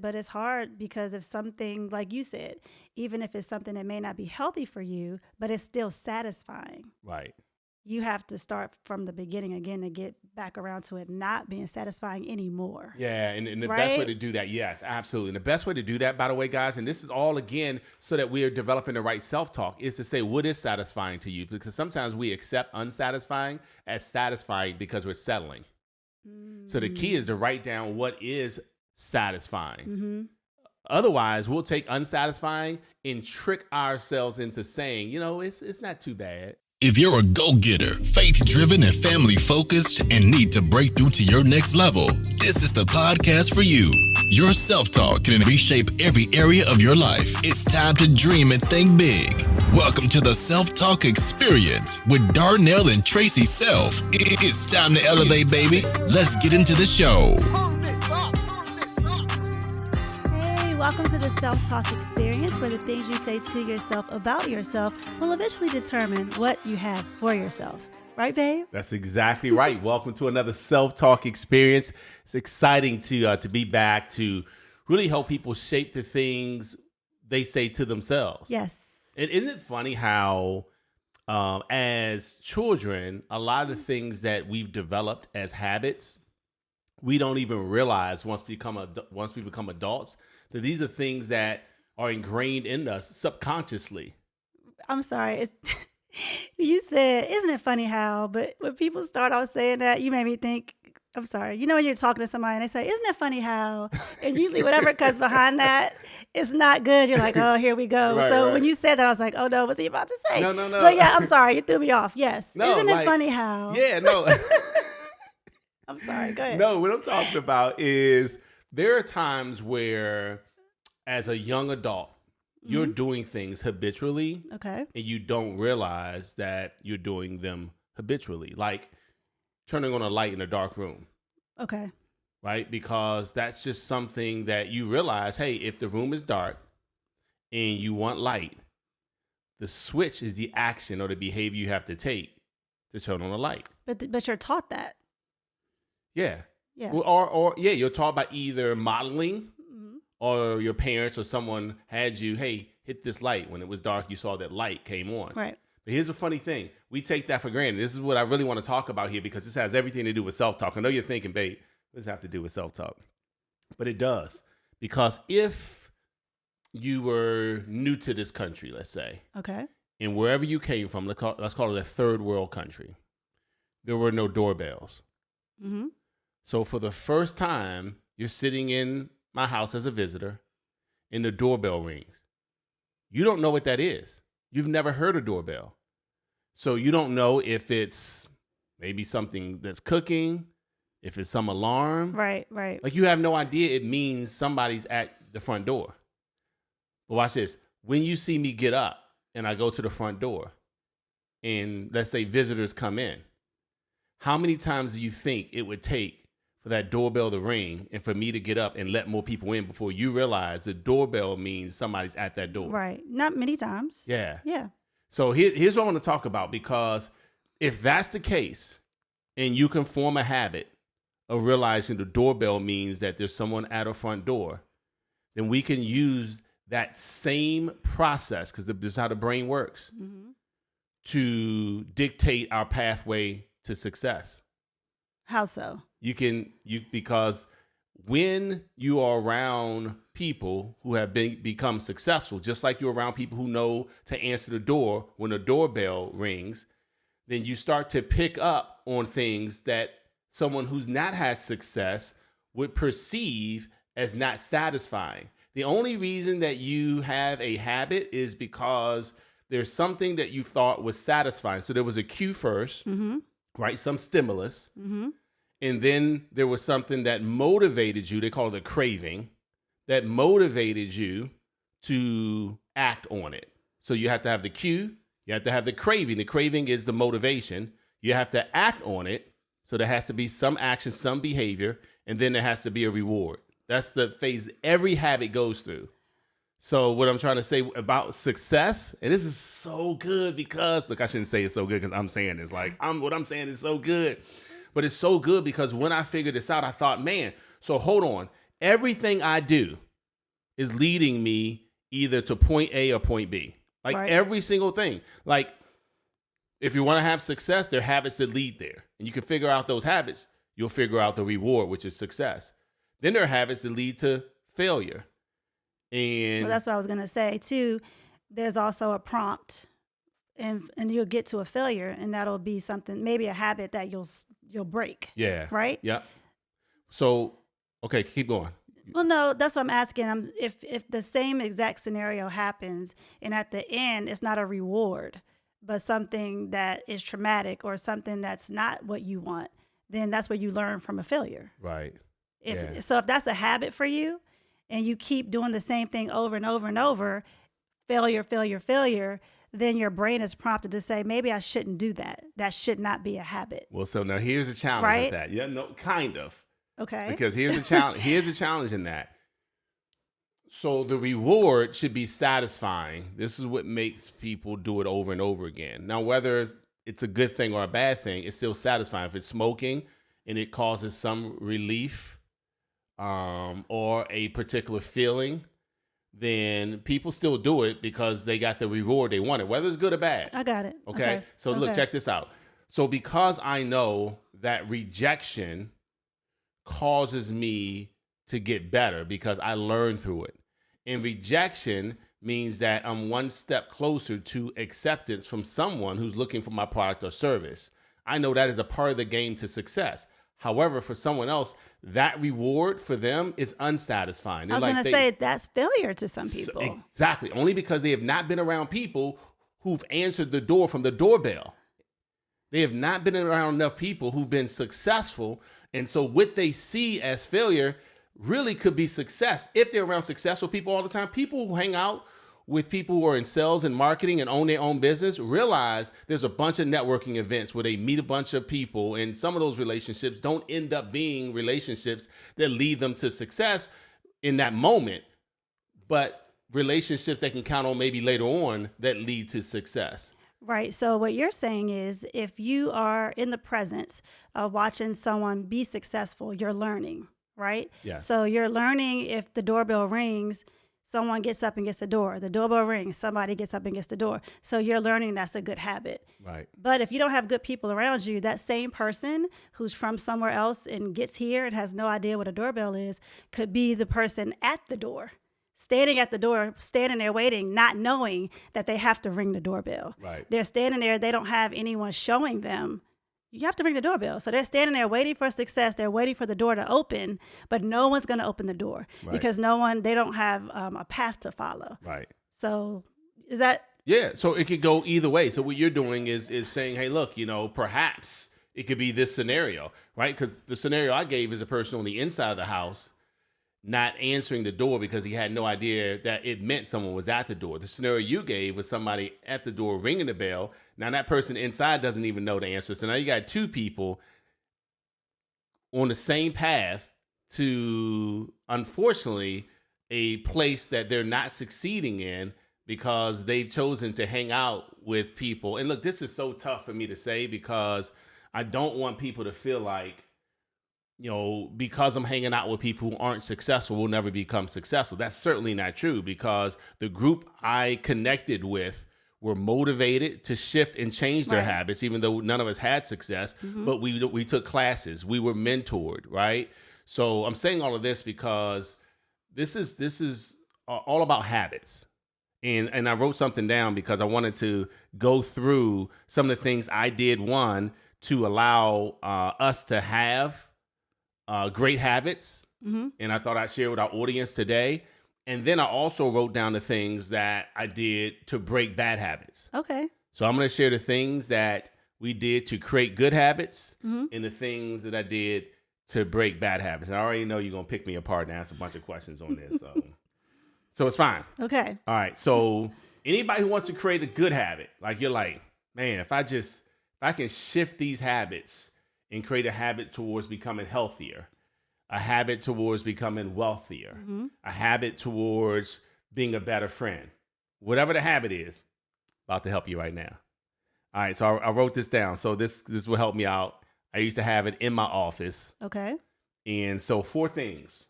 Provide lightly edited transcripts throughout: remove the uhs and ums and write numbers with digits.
but it's hard because if something, like you said, even if it's something that may not be healthy for you, but it's still satisfying. Right. You have to start from the beginning again to get back around to it not being satisfying anymore. Yeah, and the Right? best way to do that, yes, absolutely. And the best way to do that, by the way, guys, and this is all, again, so that we are developing the right self-talk, is to say, what is satisfying to you? Because sometimes we accept unsatisfying as satisfying because we're settling. So the key is to write down what is satisfying. Mm-hmm. Otherwise, we'll take unsatisfying and trick ourselves into saying, it's not too bad. If you're a go-getter, faith-driven, and family-focused, and need to break through to your next level, this is the podcast for you. Your self-talk can reshape every area of your life. It's time to dream and think big. Welcome to the Self-Talk Experience with Darnell and Tracy Self. It's time to elevate, baby. Let's get into the show. Welcome to the Self-Talk Experience, where the things you say to yourself about yourself will eventually determine what you have for yourself. Right, babe? That's exactly right. Welcome to another Self-Talk Experience. It's exciting to be back to really help people shape the things they say to themselves. Yes. And isn't it funny how, as children, a lot of the things that we've developed as habits, we don't even realize once we become adults, that these are things that are ingrained in us subconsciously. I'm sorry. You said, isn't it funny how, but when people start off saying that, you made me think, I'm sorry. When you're talking to somebody and they say, isn't it funny how, and usually whatever comes behind that is not good. You're like, oh, here we go. Right. When you said that, I was like, oh no, what's he about to say? No. But yeah, I'm sorry. You threw me off. Yes. No, isn't it funny how? Yeah, no. I'm sorry. Go ahead. No, what I'm talking about is there are times where, as a young adult, you're doing things habitually, okay, and you don't realize that you're doing them habitually, like turning on a light in a dark room. Okay. Right? Because that's just something that you realize, hey, if the room is dark and you want light, the switch is the action or the behavior you have to take to turn on a light. But you're taught that. Yeah. Yeah. Or you're taught by either modeling or your parents or someone had you, hey, hit this light. When it was dark, you saw that light came on. Right. But here's the funny thing. We take that for granted. This is what I really want to talk about here because this has everything to do with self-talk. I know you're thinking, babe, what does it have to do with self-talk? But it does. Because if you were new to this country, let's say, okay, and wherever you came from, let's call it a third world country, there were no doorbells. Mm-hmm. So for the first time, you're sitting in my house as a visitor, and the doorbell rings. You don't know what that is. You've never heard a doorbell. So you don't know if it's maybe something that's cooking, if it's some alarm. Right. Like you have no idea it means somebody's at the front door. But watch this. When you see me get up and I go to the front door and let's say visitors come in, how many times do you think it would take for that doorbell to ring and for me to get up and let more people in before you realize the doorbell means somebody's at that door? Right. Not many times. Yeah. Yeah. So here's what I want to talk about, because if that's the case and you can form a habit of realizing the doorbell means that there's someone at a front door, then we can use that same process, because this is how the brain works, to dictate our pathway to success. How so? Because when you are around people who have become successful, just like you're around people who know to answer the door when the doorbell rings, then you start to pick up on things that someone who's not had success would perceive as not satisfying. The only reason that you have a habit is because there's something that you thought was satisfying. So there was a cue first, right? Some stimulus. And then there was something that motivated you. They call it a craving, that motivated you to act on it. So you have to have the cue. You have to have the craving. The craving is the motivation. You have to act on it. So there has to be some action, some behavior, and then there has to be a reward. That's the phase every habit goes through. So what I'm trying to say about success, and this is so good because, look, I shouldn't say it's so good because I'm saying this like, what I'm saying is so good. But it's so good because when I figured this out, I thought, man, so hold on. Everything I do is leading me either to point A or point B. Like Right. every single thing. Like if you want to have success, there are habits that lead there. And you can figure out those habits, you'll figure out the reward, which is success. Then there are habits that lead to failure. And Well, that's what I was going to say too. There's also a prompt, and you'll get to a failure, and that'll be something, maybe a habit that you'll break, yeah. right? Yeah. So, okay, keep going. Well, no, that's what I'm asking. If the same exact scenario happens, and at the end it's not a reward, but something that is traumatic or something that's not what you want, then that's where you learn from a failure. Right. So if that's a habit for you, and you keep doing the same thing over and over and over, failure, then your brain is prompted to say, maybe I shouldn't do that. That should not be a habit. Well, so now here's a challenge Right? with that. Yeah, no, kind of. Okay. Because here's a challenge. Here's a challenge in that. So the reward should be satisfying. This is what makes people do it over and over again. Now, whether it's a good thing or a bad thing, it's still satisfying. If it's smoking and it causes some relief, or a particular feeling, then people still do it because they got the reward they wanted, whether it's good or bad. I got it. Okay. So look, check this out. So because I know that rejection causes me to get better because I learned through it. And rejection means that I'm one step closer to acceptance from someone who's looking for my product or service. I know that is a part of the game to success. However, for someone else, that reward for them is unsatisfying. I was going to say that's failure to some people. Exactly. Only because they have not been around people who've answered the door from the doorbell. They have not been around enough people who've been successful. And so what they see as failure really could be success. If they're around successful people all the time, people who hang out with people who are in sales and marketing and own their own business realize there's a bunch of networking events where they meet a bunch of people, and some of those relationships don't end up being relationships that lead them to success in that moment, but relationships they can count on maybe later on that lead to success. Right. So what you're saying is if you are in the presence of watching someone be successful, you're learning, right? Yes. So you're learning if the doorbell rings, someone gets up and gets the door. The doorbell rings, somebody gets up and gets the door. So you're learning that's a good habit. Right. But if you don't have good people around you, that same person who's from somewhere else and gets here and has no idea what a doorbell is could be the person at the door, standing at the door, standing there waiting, not knowing that they have to ring the doorbell. Right. They're standing there. They don't have anyone showing them. You have to ring the doorbell. So they're standing there waiting for success. They're waiting for the door to open, but no one's going to open the door because they don't have a path to follow. Right. So is that? Yeah. So it could go either way. So what you're doing is saying, hey, look, perhaps it could be this scenario, right? Because the scenario I gave is a person on the inside of the house not answering the door because he had no idea that it meant someone was at the door. The scenario you gave was somebody at the door ringing the bell. Now that person inside doesn't even know the answer. So now you got two people on the same path to, unfortunately, a place that they're not succeeding in because they've chosen to hang out with people. And look, this is so tough for me to say because I don't want people to feel like, because I'm hanging out with people who aren't successful, will never become successful. That's certainly not true because the group I connected with were motivated to shift and change their habits, even though none of us had success, but we took classes, we were mentored, right? So I'm saying all of this because this is all about habits. And I wrote something down because I wanted to go through some of the things I did, one, to allow us to have great habits. And I thought I'd share with our audience today. And then I also wrote down the things that I did to break bad habits. Okay. So I'm going to share the things that we did to create good habits and the things that I did to break bad habits. And I already know you're going to pick me apart and ask a bunch of questions on this. So it's fine. Okay. All right. So anybody who wants to create a good habit, like you're like, man, if I can shift these habits and create a habit towards becoming healthier, a habit towards becoming wealthier, a habit towards being a better friend, whatever the habit is, about to help you right now. All right, so I wrote this down. So this will help me out. I used to have it in my office. Okay. And so 4 things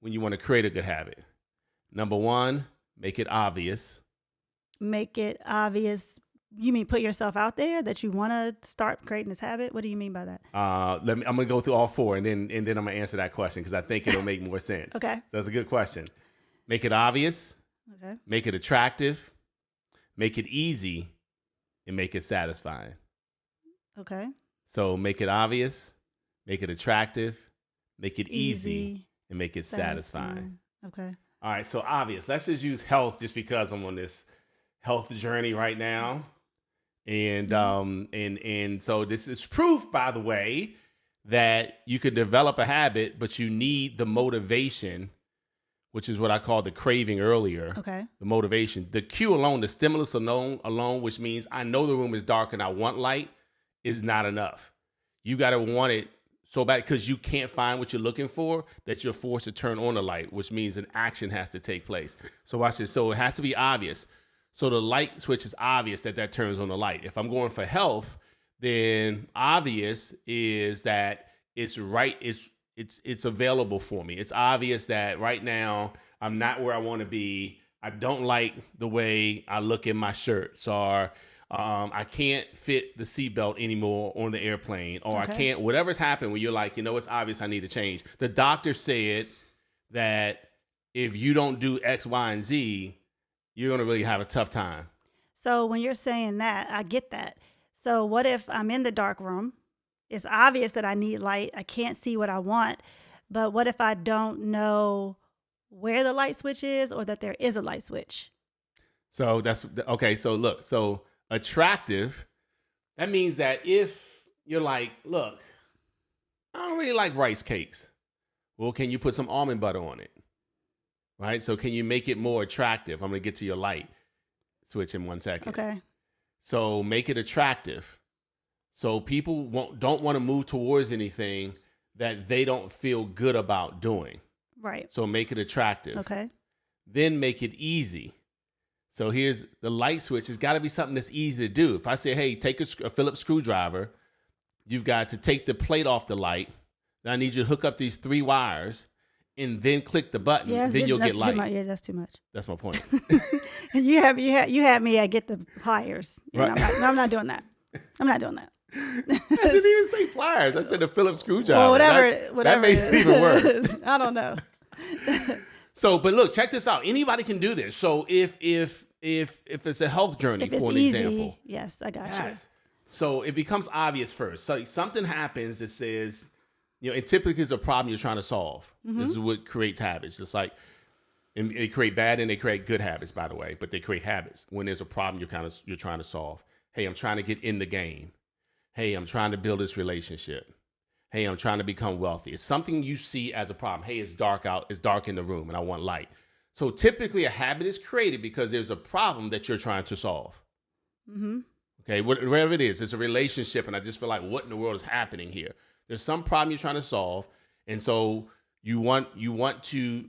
when you want to create a good habit. Number one, make it obvious. Make it obvious. You mean put yourself out there that you want to start creating this habit? What do you mean by that? I'm going to go through all four, and then I'm going to answer that question because I think it'll make more sense. Okay. So that's a good question. Make it obvious. Okay. Make it attractive. Make it easy, and make it satisfying. Okay. So make it obvious, make it attractive, make it easy, and make it satisfying. Okay. All right, so obvious. Let's just use health just because I'm on this health journey right now. And and so this is proof, by the way, that you could develop a habit, but you need the motivation, which is what I called the craving earlier. Okay. The motivation. The cue alone, the stimulus alone, which means I know the room is dark and I want light, is not enough. You got to want it so bad because you can't find what you're looking for that you're forced to turn on the light, which means an action has to take place. So watch this. So it has to be obvious. So the light switch is obvious that turns on the light. If I'm going for health, then obvious is that it's right. It's available for me. It's obvious that right now I'm not where I want to be. I don't like the way I look in my shirts, or I can't fit the seatbelt anymore on the airplane, or I can't, whatever's happened where you're like, it's obvious I need to change. The doctor said that if you don't do X, Y, and Z, you're going to really have a tough time. So when you're saying that, I get that. So what if I'm in the dark room? It's obvious that I need light. I can't see what I want. But what if I don't know where the light switch is or that there is a light switch? So that's okay. So look, so attractive, that means that if you're like, look, I don't really like rice cakes. Well, can you put some almond butter on it? Right? So can you make it more attractive? I'm going to get to your light switch in 1 second. Okay. So make it attractive. So people don't want to move towards anything that they don't feel good about doing. Right. So make it attractive. Okay. Then make it easy. So here's the light switch. It's got to be something that's easy to do. If I say, hey, take a Phillips screwdriver, you've got to take the plate off the light. Then I need you to hook up these 3 wires and then click the button. Yeah, then you'll get light. Yeah, that's too much. That's my point. And you had me at get the pliers. Right. I'm not doing that. I'm not doing that. I didn't even say pliers. I said a Phillips screwdriver. Well, whatever. That makes it even worse. I don't know. So, but look, check this out. Anybody can do this. So if it's a health journey, If it's for an easy, example. yes, I got you. So it becomes obvious first. So something happens that says, it typically is a problem you're trying to solve. Mm-hmm. This is what creates habits. Just like, and they create bad and they create good habits, by the way, but they create habits when there's a problem you're trying to solve. Hey, I'm trying to get in the game. Hey, I'm trying to build this relationship. Hey, I'm trying to become wealthy. It's something you see as a problem. Hey, it's dark out. It's dark in the room and I want light. So typically a habit is created because there's a problem that you're trying to solve. Mm-hmm. Okay, whatever it is, it's a relationship and I just feel like, what in the world is happening here? There's some problem you're trying to solve. And so you want to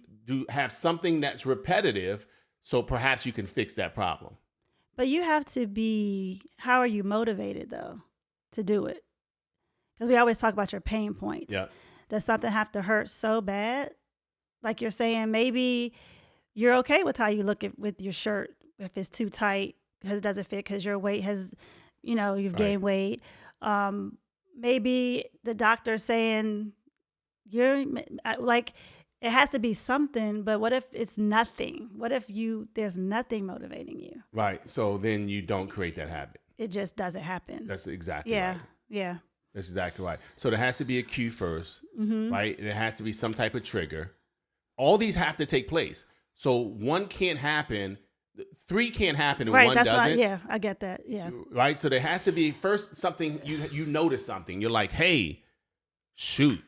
have something that's repetitive so perhaps you can fix that problem. But you have to be, how are you motivated though to do it? Because we always talk about your pain points. Yeah. Does something have to hurt so bad? Like you're saying, maybe you're okay with how you look with your shirt if it's too tight because it doesn't fit because your weight has, you've gained weight. Maybe the doctor's saying you're like, it has to be something, but what if it's nothing? What if there's nothing motivating you? Right. So then you don't create that habit. It just doesn't happen. That's exactly right. Yeah. That's exactly right. So there has to be a cue first, right? There has to be some type of trigger. All these have to take place. So 1 can't happen, 3 can't happen, and right, 1 that's doesn't. Why, I get that. Yeah. Right. So there has to be first something you notice something. You're like, hey, shoot,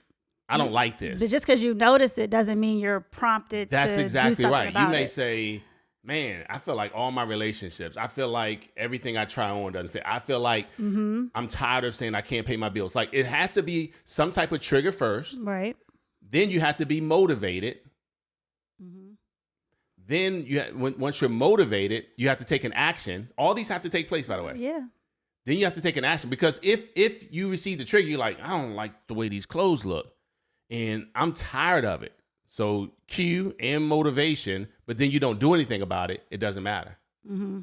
I don't like this. But just because you notice it doesn't mean you're prompted. That's to exactly do something right. about You may it. say, man, I feel like all my relationships, I feel like everything I try on doesn't fit. I feel like I'm tired of saying I can't pay my bills. Like it has to be some type of trigger first. Right. Then you have to be motivated. Then once you're motivated, you have to take an action. All these have to take place, by the way. Yeah. Then you have to take an action because if you receive the trigger, you're like, I don't like the way these clothes look, and I'm tired of it. So cue and motivation, but then you don't do anything about it, it doesn't matter. Mm-hmm.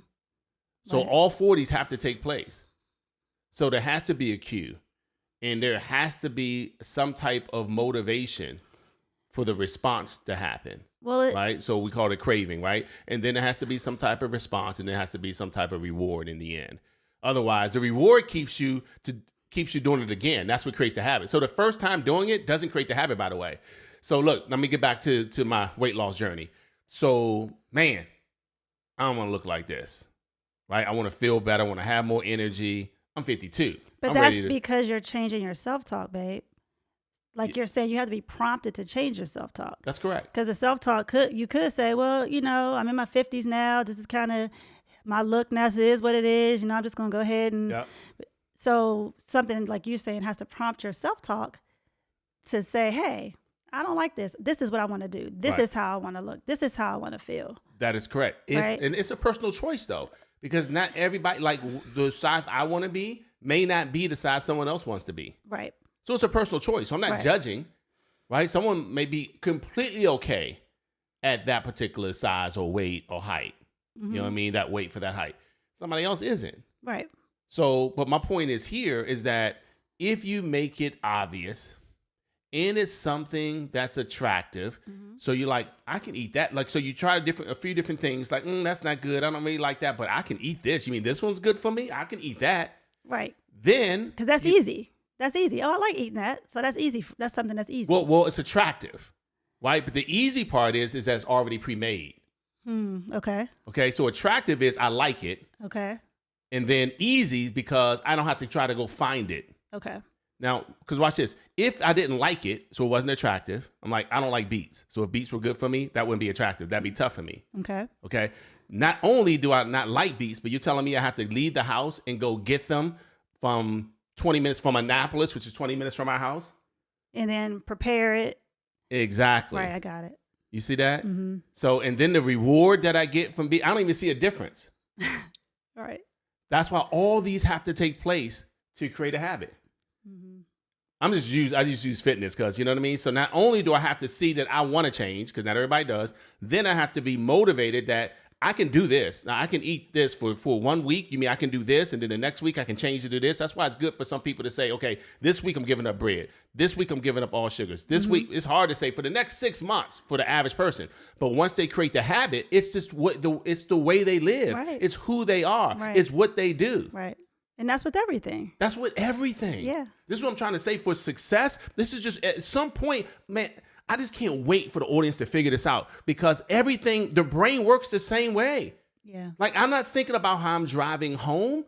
So Right. all 40s have to take place. So there has to be a cue, and there has to be some type of motivation for the response to happen, Well, right? So we call it craving, right? And then there has to be some type of response, and there has to be some type of reward in the end. Otherwise, the reward keeps you doing it again. That's what creates the habit. So the first time doing it doesn't create the habit, by the way. So look, let me get back to my weight loss journey. So, man, I don't want to look like this, right? I want to feel better. I want to have more energy. I'm 52. but I'm that's ready to, because you're changing your self-talk, babe. Like you're saying, you have to be prompted to change your self-talk. That's correct. Because the self-talk you could say, well, I'm in my 50s now. This is kind of my look now. This is what it is. I'm just going to go ahead and. Yep. So something like you're saying has to prompt your self-talk to say, hey, I don't like this. This is what I want to do. This Right. is how I want to look. This is how I want to feel. That is correct. Right. And it's a personal choice, though, because not everybody, like the size I want to be may not be the size someone else wants to be. Right. So it's a personal choice. So I'm not Right. judging, right? Someone may be completely okay at that particular size or weight or height. Mm-hmm. You know what I mean? That weight for that height. Somebody else isn't. Right. So, but my point is here is that if you make it obvious and it's something that's attractive, so you're like, I can eat that. Like, so you try a few different things, like, that's not good. I don't really like that, but I can eat this. You mean this one's good for me? I can eat that. Right. Then, Because that's easy. That's easy. Oh, I like eating that. So that's easy. That's something that's easy. well, it's attractive, right? But the easy part is that it's already pre-made. Okay. Okay, so attractive is I like it, Okay. and then easy because I don't have to try to go find it. Okay. Now, because watch this. If I didn't like it, so it wasn't attractive, I'm like, I don't like beets. So if beets were good for me, that wouldn't be attractive. That'd be tough for me. Okay. Okay. Not only do I not like beets, but you're telling me I have to leave the house and go get them from 20 minutes from Annapolis, which is 20 minutes from our house. And then prepare it. Exactly. Right. I got it. You see that? Mm-hmm. So, and then the reward that I get from beets, I don't even see a difference. All right. That's why all these have to take place to create a habit. Mm-hmm. I just use fitness because, you know what I mean? So not only do I have to see that I want to change, because not everybody does, then I have to be motivated that I can do this. Now I can eat this for 1 week. You mean I can do this, and then the next week I can change it to this. That's why it's good for some people to say, okay, this week I'm giving up bread. This week I'm giving up all sugars. This week, it's hard to say for the next 6 months for the average person. But once they create the habit, it's just it's the way they live. Right. It's who they are. Right. It's what they do. Right. And that's with everything. That's with everything. Yeah. This is what I'm trying to say for success. This is just at some point, man, I just can't wait for the audience to figure this out because everything, the brain works the same way. Yeah. Like I'm not thinking about how I'm driving home,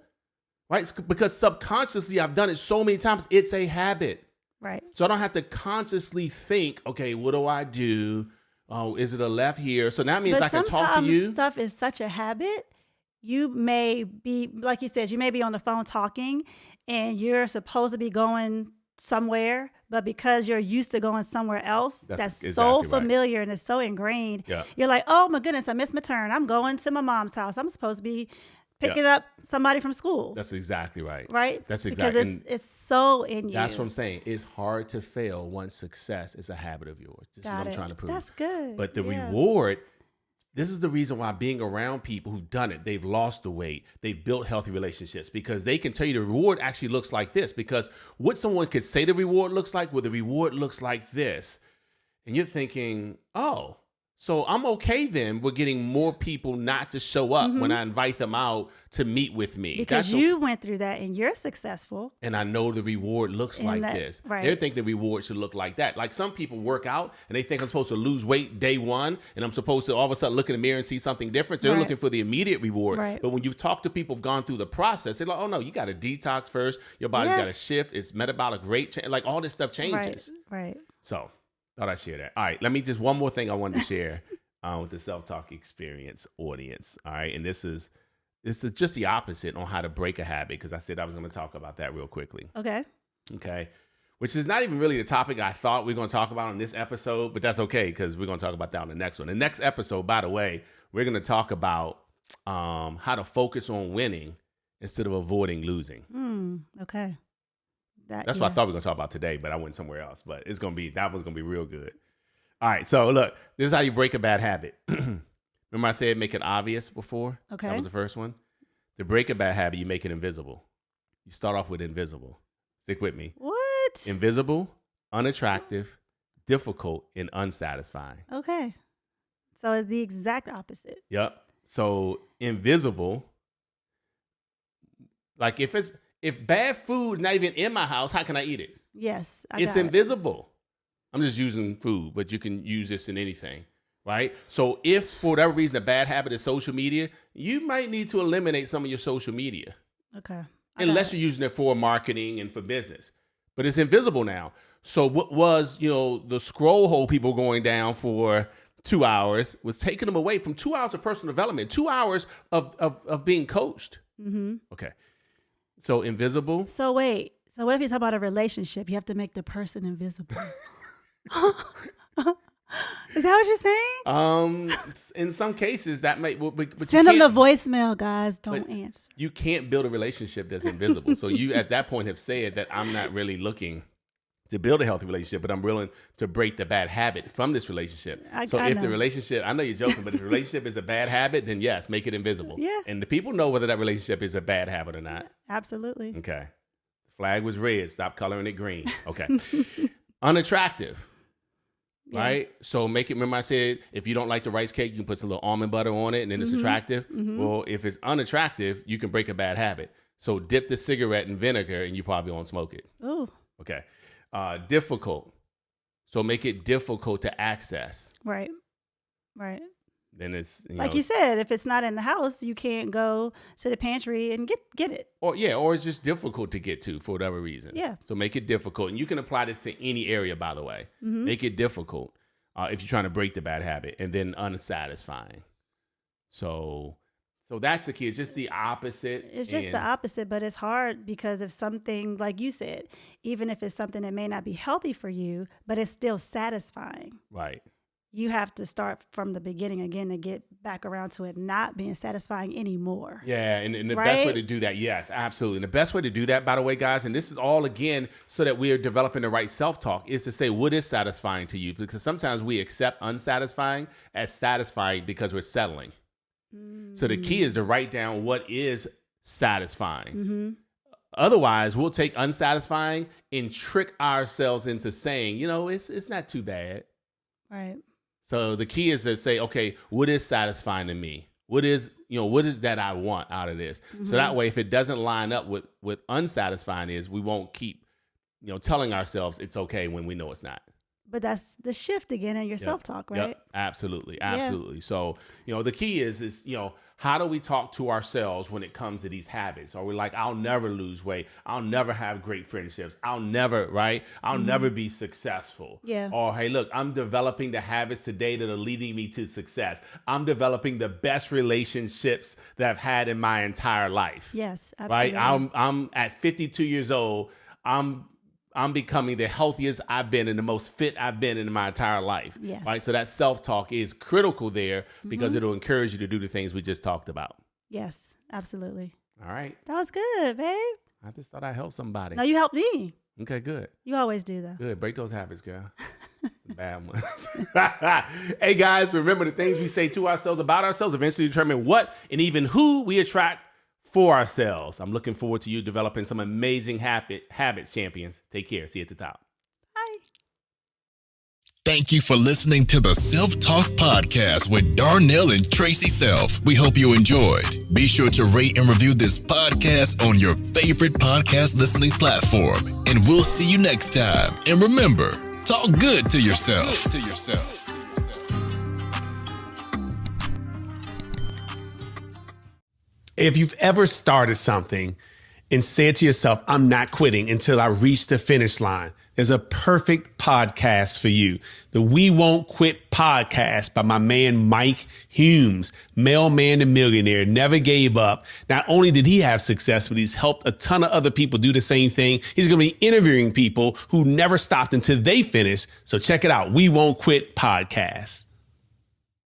right? It's because subconsciously I've done it so many times. It's a habit. Right. So I don't have to consciously think, okay, what do I do? Oh, is it a left here? So that means But I can talk to sometimes you. stuff is such a habit. You may be, like you said, you may be on the phone talking and you're supposed to be going somewhere, but because you're used to going somewhere else, that's exactly so right. familiar and it's so ingrained. Yeah. You're like, oh my goodness, I missed my turn. I'm going to my mom's house. I'm supposed to be picking up somebody from school. That's exactly right. right? That's because exactly. it's so in you. That's what I'm saying. It's hard to fail once success is a habit of yours. This is what I'm trying to prove. That's good. But the Yeah. reward, this is the reason why being around people who've done it, they've lost the weight, they've built healthy relationships, because they can tell you the reward actually looks like this. Because what someone could say the reward looks like, well, the reward looks like this. And you're thinking, oh, so I'm okay then with getting more people not to show up when I invite them out to meet with me. Because That's you went through that and you're successful. and I know the reward looks And like that- this. right. They think the reward should look like that. Like some people work out and they think I'm supposed to lose weight day one and I'm supposed to all of a sudden look in the mirror and see something different. So they're Right. looking for the immediate reward. Right. But when you've talked to people who've gone through the process, they're like, oh no, you got to detox first. Your body's Yeah. got to shift. It's metabolic rate change. Like all this stuff changes. Right. So thought I'd share that. All right. Let me just one more thing I wanted to share with the self-talk experience audience. All right. And this is just the opposite on how to break a habit, because I said I was going to talk about that real quickly. Okay. Okay. Which is not even really the topic I thought we were going to talk about on this episode, but that's okay because we're going to talk about that on the next one. The next episode, by the way, we're going to talk about how to focus on winning instead of avoiding losing. Okay. That's what I thought we were going to talk about today, but I went somewhere else. But that was going to be real good. All right. So look, this is how you break a bad habit. Remember I said make it obvious before? Okay. That was the first one. To break a bad habit, you make it invisible. You start off with invisible. Stick with me. What? Invisible, unattractive, difficult, and unsatisfying. Okay. So it's the exact opposite. Yep. So invisible, like if bad food not even in my house, how can I eat it? Yes. It's got it. invisible. I'm just using food, but you can use this in anything, right? So if for whatever reason a bad habit is social media, you might need to eliminate some of your social media. Okay. Unless you're using it for marketing and for business. But it's invisible now. So what was, the scroll hole people going down for 2 hours was taking them away from 2 hours of personal development, 2 hours of being coached. Mm-hmm. Okay. So invisible. So wait. So what if you talk about a relationship? You have to make the person invisible. Is that what you're saying? In some cases that might, but Send them the voicemail, guys. Don't answer. You can't build a relationship that's invisible. So you at that point have said that I'm not really looking to build a healthy relationship, but I'm willing to break the bad habit from this relationship. The relationship, I know you're joking, but if the relationship is a bad habit, then yes, make it invisible. Yeah. And the people know whether that relationship is a bad habit or not. Absolutely. Okay. The flag was red. Stop coloring it green. Okay. Unattractive. Yeah. Right? So remember I said, if you don't like the rice cake, you can put some little almond butter on it and then it's attractive. Mm-hmm. Well, if it's unattractive, you can break a bad habit. So dip the cigarette in vinegar and you probably won't smoke it. Oh. Okay. Difficult. So make it difficult to access. Right. Right. Then it's you said, if it's not in the house, you can't go to the pantry and get it. Or it's just difficult to get to for whatever reason. Yeah. So make it difficult. And you can apply this to any area, by the way. Mm-hmm. Make it difficult if you're trying to break the bad habit, and then unsatisfying. So that's the key. It's just the opposite. It's just the opposite, but it's hard because if something, like you said, even if it's something that may not be healthy for you, but it's still satisfying. Right. You have to start from the beginning again to get back around to it not being satisfying anymore. Yeah, and the best way to do that, yes, absolutely. And the best way to do that, by the way, guys, and this is all, again, so that we are developing the right self-talk, is to say what is satisfying to you. Because sometimes we accept unsatisfying as satisfying because we're settling. Mm-hmm. So the key is to write down what is satisfying. Mm-hmm. Otherwise, we'll take unsatisfying and trick ourselves into saying, it's not too bad. Right. So the key is to say, okay, what is satisfying to me? What is that I want out of this? Mm-hmm. So that way, if it doesn't line up with what unsatisfying is, we won't keep, telling ourselves it's okay when we know it's not. But that's the shift again in your self-talk, right? Yep. Absolutely. Absolutely. Yeah. So, the key is, how do we talk to ourselves when it comes to these habits? Are we like, I'll never lose weight. I'll never have great friendships. I'll never never be successful. Yeah. Or, hey, look, I'm developing the habits today that are leading me to success. I'm developing the best relationships that I've had in my entire life. Yes, absolutely. Right? I'm at 52 years old. I'm becoming the healthiest I've been and the most fit I've been in my entire life. Yes. Right. So that self-talk is critical there because it'll encourage you to do the things we just talked about. Yes, absolutely. All right. That was good, babe. I just thought I'd help somebody. No, you helped me. Okay, good. You always do, though. Good. Break those habits, girl. The bad ones. Hey, guys, remember the things we say to ourselves about ourselves eventually determine what and even who we attract for ourselves. I'm looking forward to you developing some amazing habits, champions. Take care. See you at the top. Bye. Thank you for listening to the Self-Talk Podcast with Darnell and Tracy Self. We hope you enjoyed. Be sure to rate and review this podcast on your favorite podcast listening platform. And we'll see you next time. And remember, talk good to yourself. If you've ever started something and said to yourself, I'm not quitting until I reach the finish line, there's a perfect podcast for you. The We Won't Quit podcast by my man, Mike Humes, mailman and millionaire, never gave up. Not only did he have success, but he's helped a ton of other people do the same thing. He's going to be interviewing people who never stopped until they finish. So check it out. We Won't Quit podcast.